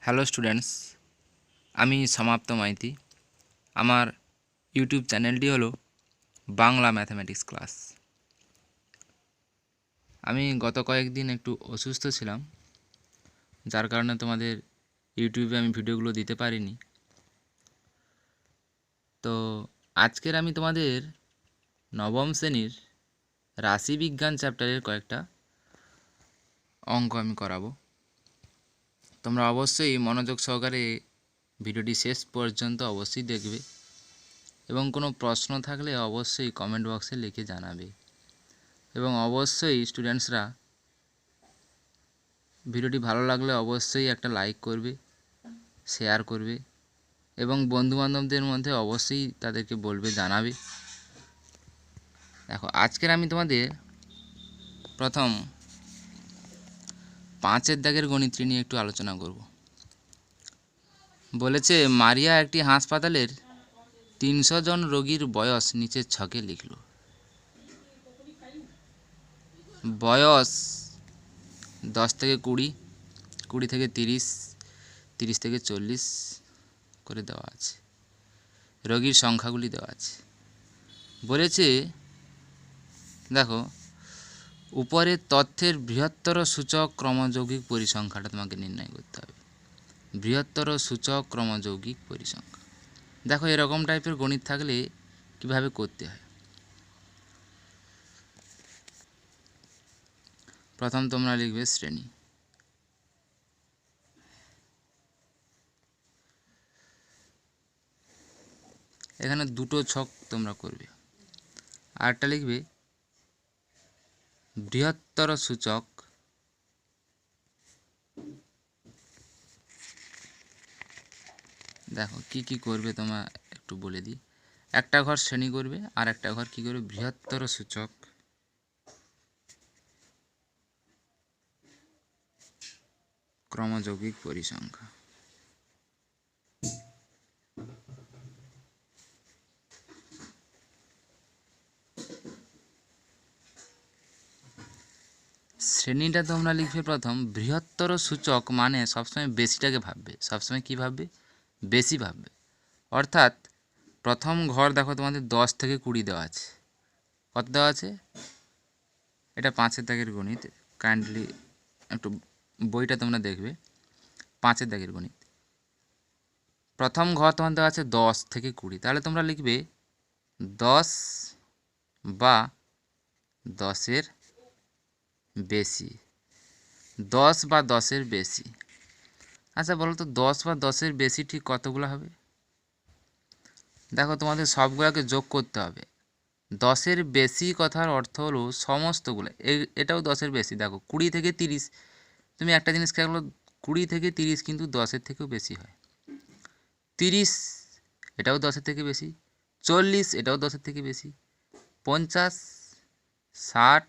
Hello students, আমি সমাপ্ত মাইতি। আমার ইউটিউব চ্যানেলটি হলো বাংলা ম্যাথামেটিক্স ক্লাস। আমি গত কয়েকদিন একটু অসুস্থ ছিলাম, যার কারণে তোমাদের ইউটিউবে আমি ভিডিওগুলো দিতে পারিনি। তো আজকের আমি তোমাদের নবম শ্রেণীর রাশিবিজ্ঞান চ্যাপ্টারের কয়েকটা অঙ্ক আমি করাবো। তোমরা অবশ্যই মনোযোগ সহকারে ভিডিওটি শেষ পর্যন্ত অবশ্যই দেখবে এবং কোনো প্রশ্ন থাকলে অবশ্যই কমেন্ট বক্সে লিখে জানাবে। এবং অবশ্যই স্টুডেন্টসরা ভিডিওটি ভালো লাগলে অবশ্যই একটা লাইক করবে, শেয়ার করবে এবং বন্ধুবান্ধবদের মধ্যে অবশ্যই তাদেরকে বলবে, জানাবে। দেখো, আজকের আমি তোমাদের প্রথম 5-এর দাগের গণিতটি নিয়ে একটু আলোচনা করব। বলেছে, মারিয়া একটি হাসপাতালের 300 জন রোগীর বয়স নিচের ছকে লিখল। বয়স 10 থেকে 20, 20 থেকে 30, 30 থেকে 40 করে দেওয়া আছে। রোগীর সংখ্যাগুলি দেওয়া আছে। বলেছে, দেখো, উপরের তথ্যের বৃহত্তর সূচক ক্রমযৌগিক পরিসংখ্যাটা তোমাকে নির্ণয় করতে হবে। বৃহত্তর সূচক ক্রমযৌগিক পরিসংখ্যা। দেখো, এরকম টাইপের গণিত থাকলে কিভাবে করতে হয়। প্রথম তোমরা লিখবে শ্রেণী। এখানে দুটো ছক তোমরা করবে। আরেকটা লিখবে বৃহত্তর সূচক দেখো কি কি করবে তোমরা একটু বলে দিই। একটা ঘর শ্রেণী করবে, আর একটা ঘর কি করবে, বৃহত্তর সূচক ক্রমযৌগিক পরিসংখ্যা। শ্রেণীটা তোমরা লিখবে প্রথম বৃহত্তর সূচক, মানে সবসময় বেশিটাকে ভাববে। সবসময় কি ভাববে? বেশি ভাববে। অর্থাৎ প্রথম ঘর দেখো তোমাদের 10 থেকে 20 দেওয়া আছে। কত দেওয়া আছে? এটা 5-এর দাগের গণিত, কাইন্ডলি একটু বইটা তোমরা দেখবে। 5-এর দাগের গণিত, প্রথম ঘর তোমার দেওয়া আছে 10 থেকে 20। তাহলে তোমরা লিখবে 10 বা 10-এর বেশি। 10 বা 10-এর বেশি। আচ্ছা বলো তো, 10 বা 10-এর বেশি ঠিক কতগুলো হবে? দেখো, তোমাদের সবগুলোকে যোগ করতে হবে। 10-এর বেশি কথার অর্থ হলো সমস্তগুলো। এটাও 10-এর বেশি। দেখো, 20 থেকে 30, তুমি একটা জিনিস খেয়াল করো, 20 থেকে 30 কিন্তু 10-এর থেকেও বেশি হয়। 30 এটাও 10-এর থেকে বেশি। 40 এটাও 10-এর থেকে বেশি। 50, 60,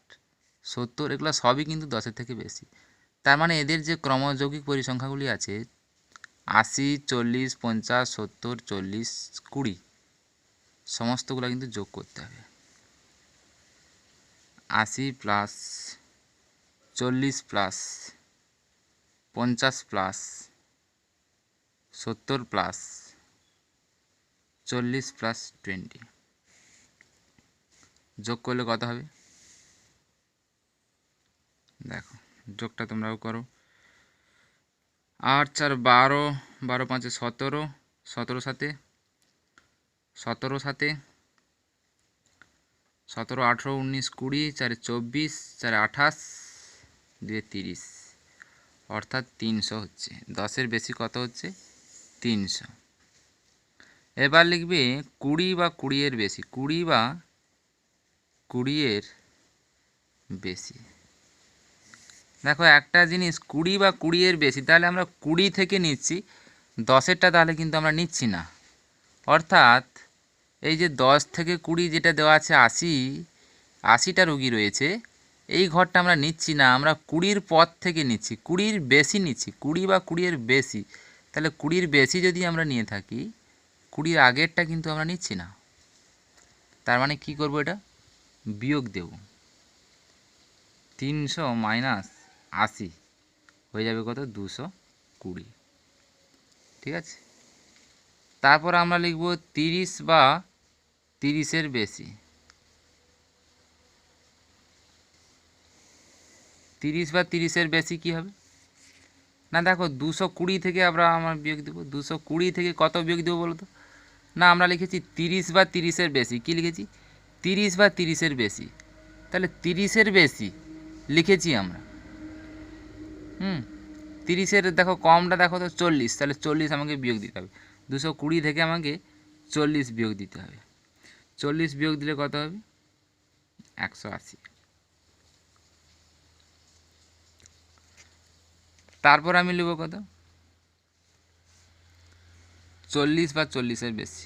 70 এগুলো সবই কিন্তু 10-এর থেকে বেশি। তার মানে এদের যে ক্রমযৌগিক পরিসংখ্যাগুলি আছে 80, 40, 50, 70, 40, 20, সমস্তগুলো কিন্তু যোগ করতে হবে। 80 plus 40 plus 50 plus 70 plus 40 plus 20 যোগ করলে কত হবে? দেখো, যোগটা তোমরাও করো। 8 4 12, 12 5 17, 17 7 17 7, 17 18 19 20, 4 24, 4 28, 2 30, অর্থাৎ 300 হচ্ছে। 10-এর বেশি কত হচ্ছে? 300। এবার লিখবে 20 বা 20-এর বেশি। 20 বা 20-এর বেশি। দেখো, একটা জিনিস 20 বা 20-এর বেশি, তাহলে আমরা 20 থেকে নিচ্ছি, 10-এরটা তাহলে কিন্তু আমরা নিচ্ছি না। অর্থাৎ এই যে 10 থেকে 20 যেটা দেওয়া আছে 80টা রোগী রয়েছে, এই ঘরটা আমরা নিচ্ছি না, আমরা 20-র পর থেকে নিচ্ছি, 20-র বেশি নিচ্ছি। 20 বা 20-এর বেশি, তাহলে 20-র বেশি যদি আমরা নিয়ে থাকি, 20-র আগেরটা কিন্তু আমরা নিচ্ছি না। তার মানে কি করব? এটা বিয়োগ দেব। 300 মাইনাস 80 হয়ে যাবে কত? 220। ঠিক আছে। তারপর আমরা লিখব 30 বা 30-এর বেশি। 30 বা 30-এর বেশি কী হবে না, দেখো 220 থেকে আমরা বিয়োগ দেবো। 220 থেকে কত বিয়োগ দেবো বলো তো? না, আমরা লিখেছি 30 বা 30-এর বেশি। কি লিখেছি? 30 বা 30-এর বেশি। তাহলে 30-এর বেশি লিখেছি আমরা। 30-এর দেখো কমটা দেখো তো 40, তাহলে 40 আমাকে বিয়োগ দিতে হবে। 220 থেকে আমাকে 40 বিয়োগ দিতে হবে। 40 বিয়োগ দিলে কত হবে? 180। তারপর আমি লিখব কত? 40 বা 40-এর বেশি।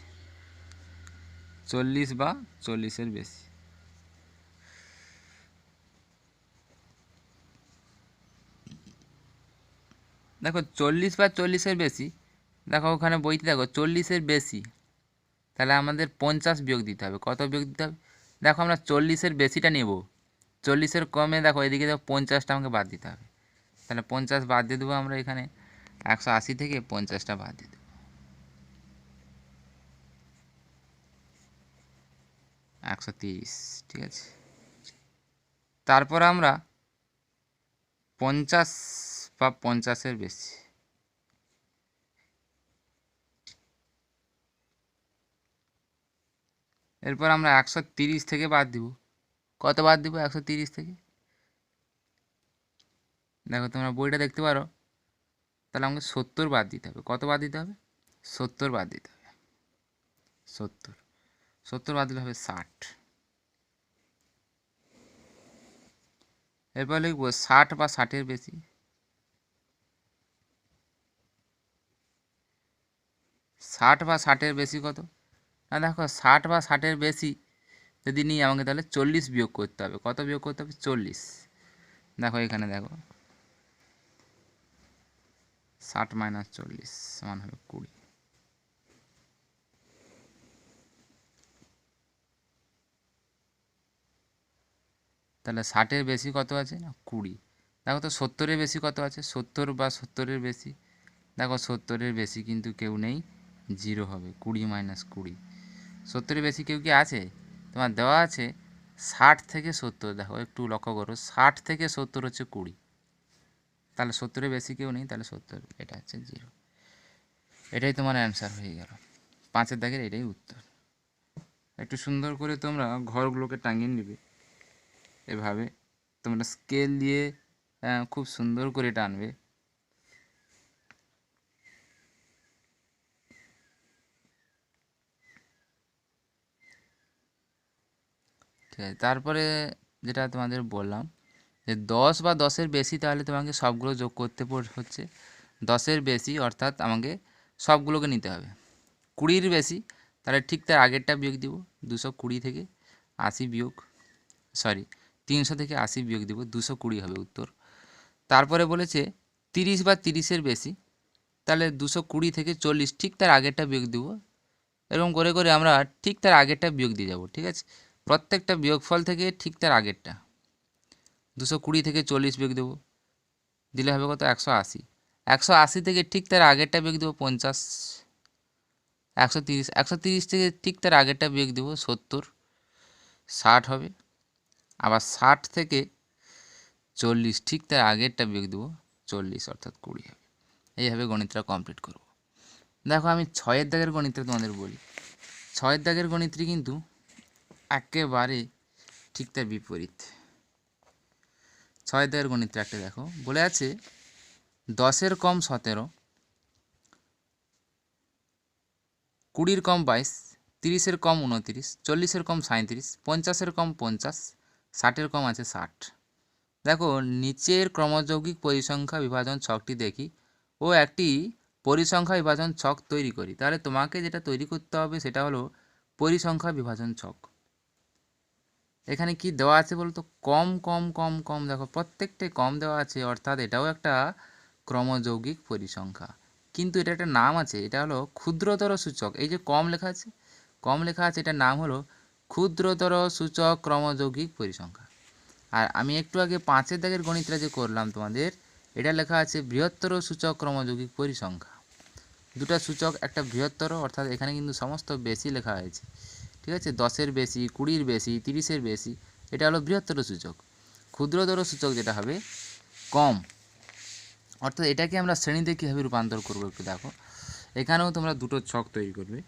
40 বা 40-এর বেশি। দেখো 40 বা 40-এর বেশি, দেখো ওখানে বইতে দেখো 40-এর বেশি, তাহলে আমাদের 50 বিয়োগ দিতে হবে। কত বিয়োগ দিতে হবে? দেখো আমরা 40-এর বেশিটা নেব, 40-এর কমে দেখো এদিকে দেখো 50টা আমাকে বাদ দিতে হবে। তাহলে 50 বাদ দিয়ে দেবো আমরা এখানে। 180 থেকে 50টা বাদ দিয়ে দেবো। 130, ঠিক আছে। তারপর আমরা 50 বা 50-এর বেশি। এরপর আমরা 130 থেকে বাদ দিব। কত বাদ দিব 130 থেকে? দেখো তোমরা বইটা দেখতে পারো, তাহলে আমাকে 70 বাদ দিতে হবে। কত বাদ দিতে হবে? 70 বাদ দিতে হবে। 70 বাদ দিলে হবে 60। এরপর লিখব 60 বা 60-এর বেশি। 60 বা 60-এর বেশি কত না, দেখো 60 বা 60-এর বেশি যদি নিই আমাকে তাহলে 40 বিয়োগ করতে হবে। কত বিয়োগ করতে হবে? 40। দেখো এখানে দেখো 60 - 40 সমান হবে 20। তাহলে 60-এর বেশি কত আছে না 20। দেখো তো 70-এর বেশি কত আছে? 70 বা 70-এর বেশি, দেখো 70-এর বেশি কিন্তু কেউ নেই, 0 হবে। 20 - 20, 70-এর বেশি কেউ কি আছে? তোমার দেওয়া আছে 60 থেকে 70। দেখো একটু লক্ষ্য করো, 60 থেকে 70 হচ্ছে 20, তাহলে 70-এর বেশি কেউ নেই, তাহলে 70, এটা হচ্ছে 0। এটাই তোমার অ্যান্সার হয়ে গেল। 5-এর দাগের এটাই উত্তর। একটু সুন্দর করে তোমরা ঘরগুলোকে টাঙিয়ে নেবে এভাবে, তোমরা স্কেল দিয়ে খুব সুন্দর করে টানবে। ঠিক আছে। তারপরে যেটা তোমাদের বললাম যে 10 বা 10-এর বেশি, তাহলে তোমাকে সবগুলো যোগ করতে হচ্ছে। 10-এর বেশি অর্থাৎ আমাকে সবগুলোকে নিতে হবে। 20-এর বেশি, তাহলে ঠিক তার আগেরটা বিয়োগ দিব। 220 থেকে 80 বিয়োগ, সরি 300 থেকে 80 বিয়োগ দিব, 220 হবে উত্তর। তারপরে বলেছে 30 বা 30-এর বেশি, তাহলে 220 থেকে 40 ঠিক তার আগেরটা বিয়োগ দিব। এরকম করে করে আমরা ঠিক তার আগেরটা বিয়োগ দিয়ে যাব, ঠিক আছে। প্রত্যেকটা বিয়োগফল থেকে ঠিক তার আগেরটা। 220 থেকে 40 বিয়োগ দেবো, দিলে হবে কত? 180। 180 থেকে ঠিক তার আগেরটা বিয়োগ দেবো 50। 130, 130 থেকে ঠিক তার আগেরটা বিয়োগ দেবো 70, 60 হবে। আবার 60 থেকে 40 ঠিক তার আগেরটা বিয়োগ দেবো 40, অর্থাৎ 20 হবে। এইভাবে গণিতটা কমপ্লিট করব। দেখো আমি 6-এর দাগের গণিতটা তোমাদের বলি। 6-এর দাগের গণিতটি কিন্তু একেবারে ঠিক তার বিপরীত। 6-এর দাগের গণিতটা একটা দেখো, বলে আছে 10-এর কম 17, 20-এর কম 22, 30-এর কম 29, 40-এর কম 37, 50-এর কম 50, 60-এর কম আছে 60। দেখো নিচের ক্রমযৌগিক পরিসংখ্যা বিভাজন ছকটি দেখি ও একটি পরিসংখ্যা বিভাজন ছক তৈরি করি। তাহলে তোমাকে যেটা তৈরি করতে হবে সেটা হলো পরিসংখ্যা বিভাজন ছক। এখানে কি দেওয়া আছে বলতো? কম কম কম কম, দেখো প্রত্যেকটাই কম দেওয়া আছে, অর্থাৎ এটাও একটা ক্রমযৌগিক পরিসংখ্যা। কিন্তু এটা একটা নাম আছে, এটা হলো ক্ষুদ্রতর সূচক। এই যে কম লেখা আছে, কম লেখা আছে, এটার নাম হলো ক্ষুদ্রতর সূচক ক্রমযৌগিক পরিসংখ্যা। আর আমি একটু আগে 5-এর দাগের গণিতটা যে করলাম তোমাদের, এটা লেখা আছে বৃহত্তর সূচক ক্রমযৌগিক পরিসংখ্যা। দুটো সূচক, একটা বৃহত্তর অর্থাৎ এখানে কিন্তু সমস্ত বেশি লেখা হয়েছে, ঠিক আছে, 10-এর বেশি, 20-এর বেশি, 30-এর বেশি, এটা হলো বৃহত্তর সূচক। ক্ষুদ্রতর সূচক যেটা হবে কম, অর্থাৎ এটাকে আমরা শ্রেণীতে কীভাবে রূপান্তর করবো একটু দেখো। এখানেও তোমরা দুটো ছক তৈরি করবে।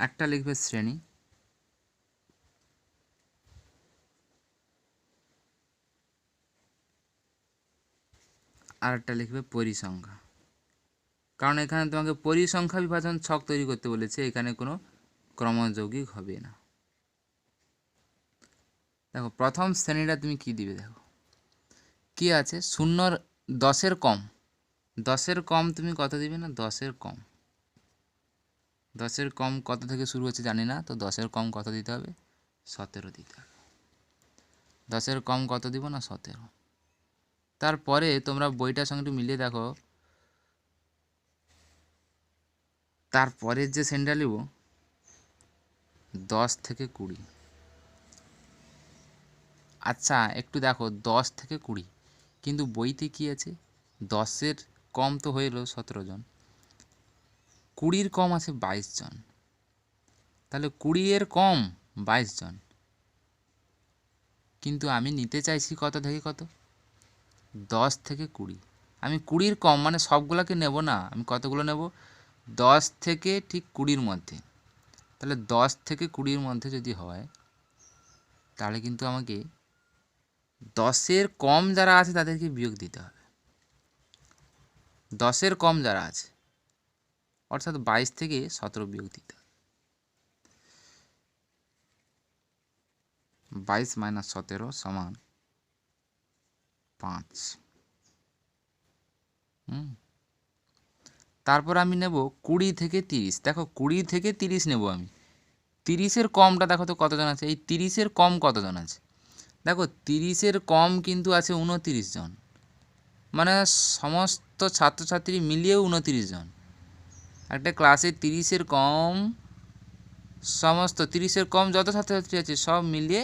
একটা লিখবে শ্রেণী, আর একটা লিখবে পরিসংখ্যা। কারণ এখানে তোমাকে পরিসংখ্যা বিভাজন ছক তৈরি করতে বলেছে, এখানে কোনো ক্রমযৌগিক হবে না। দেখো প্রথম শ্রেণীটা তুমি কি দিবে, দেখো কি আছে, 0 10-এর কম, 10-এর কম তুমি কত দিবে না, 10-এর কম, 10-এর কম কত থেকে শুরু হচ্ছে জানি না, তো 10-এর কম কত দিতে হবে, 17 দিতে হবে। 10-এর কম কত দিব না, 17। তারপরে তোমরা বইটার সঙ্গে একটু মিলিয়ে দেখো, তারপরের যে শ্রেণীটা নিব 10 থেকে 20। আচ্ছা একটু দেখো 10 থেকে 20, কিন্তু বইতে কি আছে, 10-এর কম তো হয়ে এলো 17 জন, 20-এর কম আছে 22 জন, তাহলে 20-এর কম 22 জন, কিন্তু আমি নিতে চাইছি কত থেকে কত, 10 থেকে 20। আমি 20-এর কম মানে সবগুলোকে নেব না, আমি কতগুলো নেব, 10 থেকে ঠিক 20-এর মধ্যে। তাহলে 10 থেকে 20-এর মধ্যে যদি হয়, তাহলে কিন্তু আমাকে 10-এর কম যারা আছে তাদেরকে বিয়োগ দিতে হবে। 10-এর কম যারা আছে অর্থাৎ 22 থেকে 17 বিয়োগ দিতে হবে। 22 - 17 সমান 5। তারপর আমি নেব 20 থেকে 30। দেখো 20 থেকে 30 নেব আমি। 30-এর কমটা দেখো তো কতজন আছে, এই 30-এর কম কতজন আছে, দেখো 30-এর কম কিন্তু আছে 29 জন, মানে সমস্ত ছাত্রছাত্রী মিলিয়েও 29 জন। একটা ক্লাসে 30-এর কম, সমস্ত 30-এর কম যত ছাত্রছাত্রী আছে সব মিলিয়ে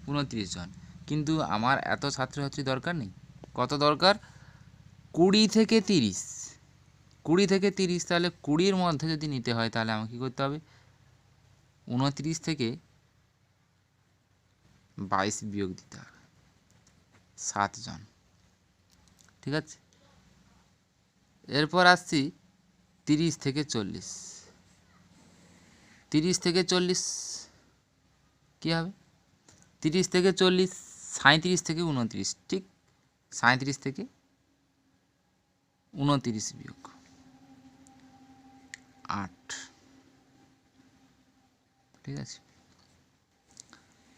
29 জন, কিন্তু আমার এত ছাত্রছাত্রী দরকার নেই। কত দরকার, 20 থেকে 30। 20 থেকে 30, তাহলে 20-এর মধ্যে যদি নিতে হয় তাহলে আমাকে কী করতে হবে, 29 থেকে 22 বিয়োগ দিতে হবে, 7 জন, ঠিক আছে। এরপর আসছি 30 থেকে 40। 30 থেকে 40 কী হবে, 30 থেকে 40, 37 থেকে 29, ঠিক 37 থেকে 29 বিয়োগ 8, ঠিক আছে।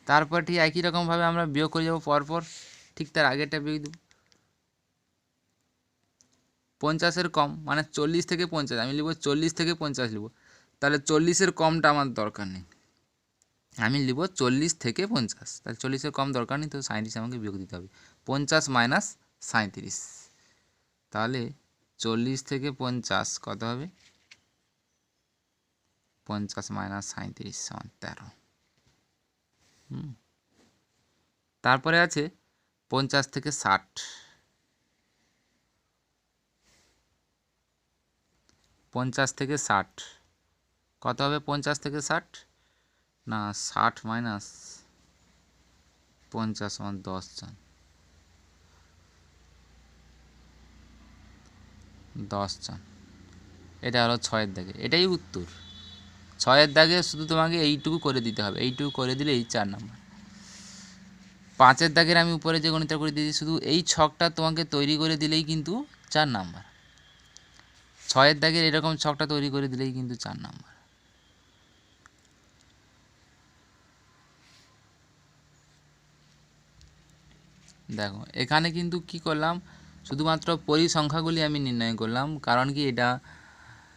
তারপর ঠিক একই রকমভাবে আমরা বিয়োগ করে যাব পরপর, ঠিক তার আগেরটা বিয়োগ দেব। 50-এর কম মানে 40 থেকে 50, আমি লিখব 40 থেকে 50 লিখব, তাহলে 40-এর কমটা আমার দরকার নেই, আমি লিখব 40 থেকে 50, তাহলে 40-এর কম দরকার নেই, তো 37 আমাকে বিয়োগ দিতে হবে। 50 - 37, তাহলে 40 থেকে 50 কত হবে, 50 - 37 = 13। তারপরে আছে 50 থেকে 60। 50 থেকে 60 কত হবে, 50 থেকে 60 না 60 - 50 = 10 জন, 10 জন। এটা হলো 6-এর দাগে, এটাই উত্তর। 6-এর দাগে শুধু তোমাকে এইটুকু করে দিতে হবে, এইটুকু করে দিলেই 4 নম্বর। 5-এর দাগের আমি উপরে যে গণিতটা করে দিয়েছি, শুধু এই ছকটা তোমাকে তৈরি করে দিলেই কিন্তু 4 নাম্বার। 6-এর দাগের এরকম ছকটা তৈরি করে দিলেই কিন্তু 4 নাম্বার। দেখো এখানে কিন্তু কি করলাম, শুধুমাত্র পরিসংখ্যাগুলি আমি নির্ণয় করলাম, কারণ কি এটা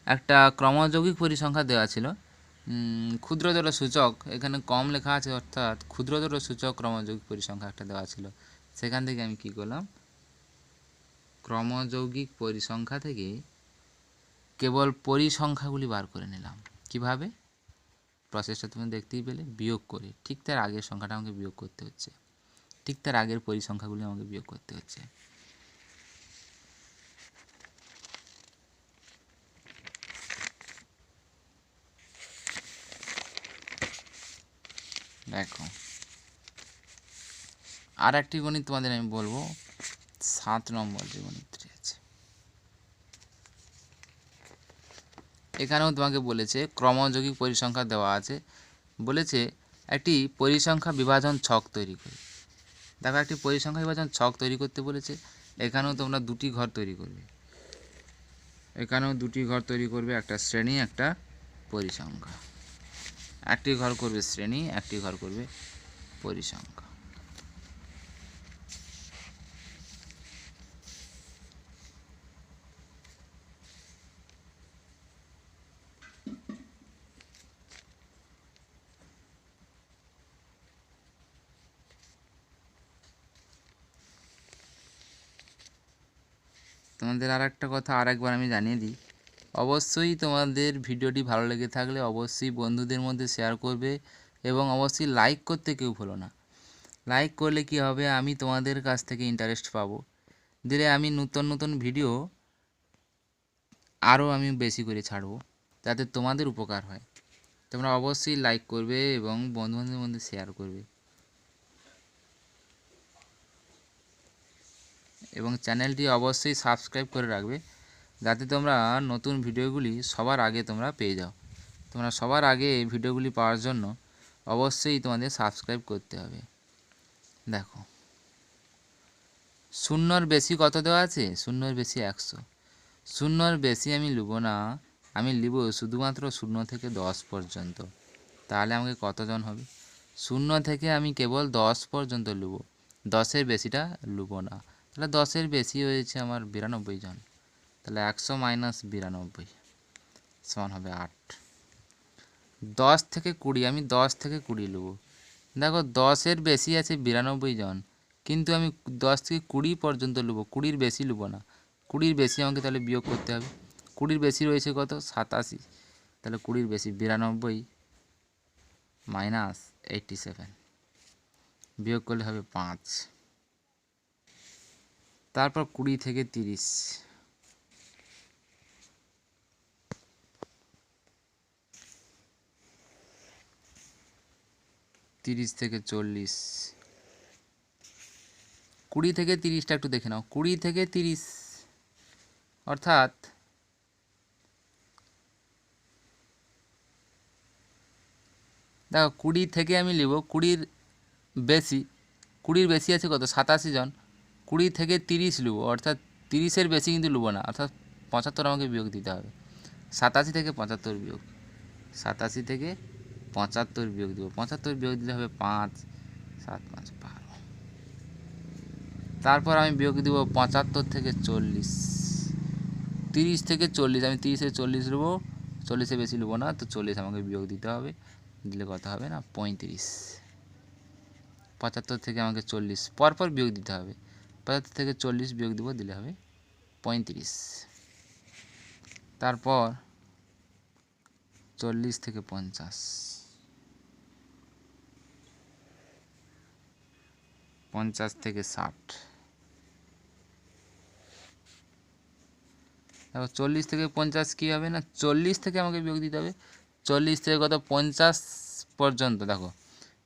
একটা ক্রমযৌগিক পরিসংখ্যা দেওয়া ছিল। ক্ষুদ্রতর সূচক এখানে কম লেখা আছে, অর্থাৎ ক্ষুদ্রতর সূচক ক্রমযৌগিক পরিসংখ্যা একটা দেওয়া ছিল, সেখান থেকে আমি কি করলাম, ক্রমযৌগিক পরিসংখ্যা থেকে কেবল পরিসংখ্যাগুলি বার করে নিলাম। কিভাবে, প্রসেসটা তুমি দেখতেই পেলে, বিয়োগ করে ঠিক তার আগের সংখ্যাটা আমাকে বিয়োগ করতে হচ্ছে, ঠিক তার আগের পরিসংখ্যাগুলি আমাকে বিয়োগ করতে হচ্ছে। দেখো আর একটি গণিত তোমাদের আমি বলবো, 7 নম্বর যে গণিতটি আছে, এখানেও তোমাকে বলেছে ক্রমযৌগিক পরিসংখ্যা দেওয়া আছে, বলেছে একটি পরিসংখ্যা বিভাজন ছক তৈরি করে। দেখো একটি পরিসংখ্যা বিভাজন ছক তৈরি করতে বলেছে, এখানেও তোমরা দুটি ঘর তৈরি করবে, এখানেও দুটি ঘর তৈরি করবে, একটা শ্রেণী একটা পরিসংখ্যা। একটি ঘর করবে শ্রেণী, একটি ঘর করবে পরিসংখ্যা। তোমাদের আর একটা কথা আরেকবার আমি জানিয়ে দিই, অবশ্যই তোমাদের ভিডিওটি ভালো লেগে থাকলে অবশ্যই বন্ধুদের মধ্যে শেয়ার করবে এবং অবশ্যই লাইক করতে কেউ ভুলো না। লাইক করলে কি হবে, আমি তোমাদের কাছ থেকে ইন্টারেস্ট পাবো, দিলে আমি নতুন নতুন ভিডিও আরও আমি বেশি করে ছাড়বো, যাতে তোমাদের উপকার হয়। তোমরা অবশ্যই লাইক করবে এবং বন্ধু বান্ধবের মধ্যে শেয়ার করবে এবং চ্যানেলটি অবশ্যই সাবস্ক্রাইব করে রাখবে, যাতে তোমরা নতুন ভিডিওগুলি সবার আগে তোমরা পেয়ে যাও। তোমরা সবার আগে ভিডিওগুলি পাওয়ার জন্য অবশ্যই তোমাদের সাবস্ক্রাইব করতে হবে। দেখো শূন্যর বেশি কত দেওয়া আছে, শূন্যর বেশি 100। শূন্যর বেশি আমি নেব না, আমি নেব শুধুমাত্র 0 থেকে 10 পর্যন্ত। তাহলে আমাকে কতজন হবে, 0 থেকে আমি কেবল 10 পর্যন্ত নেব, 10-এর বেশিটা নেব না। তাহলে 10-এর বেশি হয়েছে আমার 92 জন, তাহলে 100 মাইনাস 92 সমান হবে 8। 10 থেকে 20, আমি 10 থেকে 20 নেব। দেখো 10-এর বেশি আছে 92 জন, কিন্তু আমি 10 থেকে 20 পর্যন্ত নেব, 20-র বেশি নেব না। 20-র বেশি আমাকে তাহলে বিয়োগ করতে হবে। 20-র বেশি রয়েছে কত, 87, তাহলে 20-র বেশি 92 মাইনাস 87, বিয়োগ করলে হবে 5। তারপর 20 থেকে 30, 30 থেকে 40, 20 থেকে 30টা একটু দেখে নাও, 20 থেকে 30 অর্থাৎ দেখো 20 থেকে আমি নেব, 20-র বেশি, 20-র বেশি আছে কত 87 জন, 20 থেকে 30 নেব, অর্থাৎ 30-এর বেশি কিন্তু নেব না, অর্থাৎ 75 আমাকে বিয়োগ দিতে হবে। 87 থেকে 75 বিয়োগ, 87 থেকে 75 বিয়োগ দেবো, 75 বিয়োগ দিলে হবে 5, 7 5 12। তারপর আমি বিয়োগ দেব 75 থেকে 40, 30 থেকে 40, আমি 30 থেকে 40 নেবো, 40-এর বেশি নেবো না, তো 40 আমাকে বিয়োগ দিতে হবে, দিলে কত হবে না 35। 75 থেকে আমাকে 40 পরপর বিয়োগ দিতে হবে, 75 থেকে 40 বিয়োগ দেবো, দিলে হবে 35। তারপর 40 থেকে 50, 50 থেকে 60, দেখো 40 থেকে 50 কী হবে না, 40 থেকে আমাকে বিয়োগ দিতে হবে, 40 থেকে কত 50 পর্যন্ত। দেখো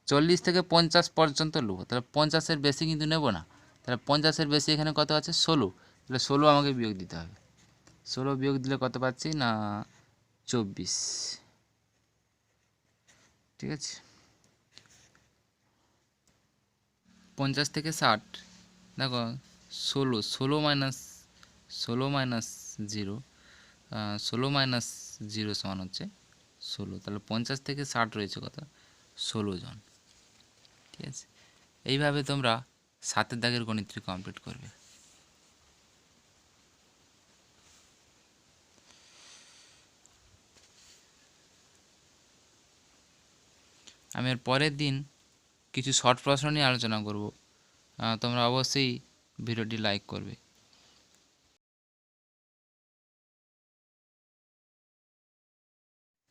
40 থেকে 50 পর্যন্ত নেবো, তাহলে 50-এর বেশি কিন্তু নেব না, তাহলে 50-এর বেশি এখানে কত আছে 16, তাহলে 16 আমাকে বিয়োগ দিতে হবে, 16 বিয়োগ দিলে কত পাচ্ছি না 24। ঠিক আছে, 50 থেকে 60, দেখো 16 মাইনাস 0, 16 মাইনাস 0 সমান হচ্ছে 16, তাহলে 50 থেকে 60 রয়েছে কত 16 জন। ঠিক আছে, এইভাবে তোমরা 7-এর দাগের গণিতটি কমপ্লিট করবে। আমি এর পরের দিন কিছু শর্ট প্রশ্ন নিয়ে আলোচনা করব, তোমরা অবশ্যই ভিডিওটি লাইক করবে।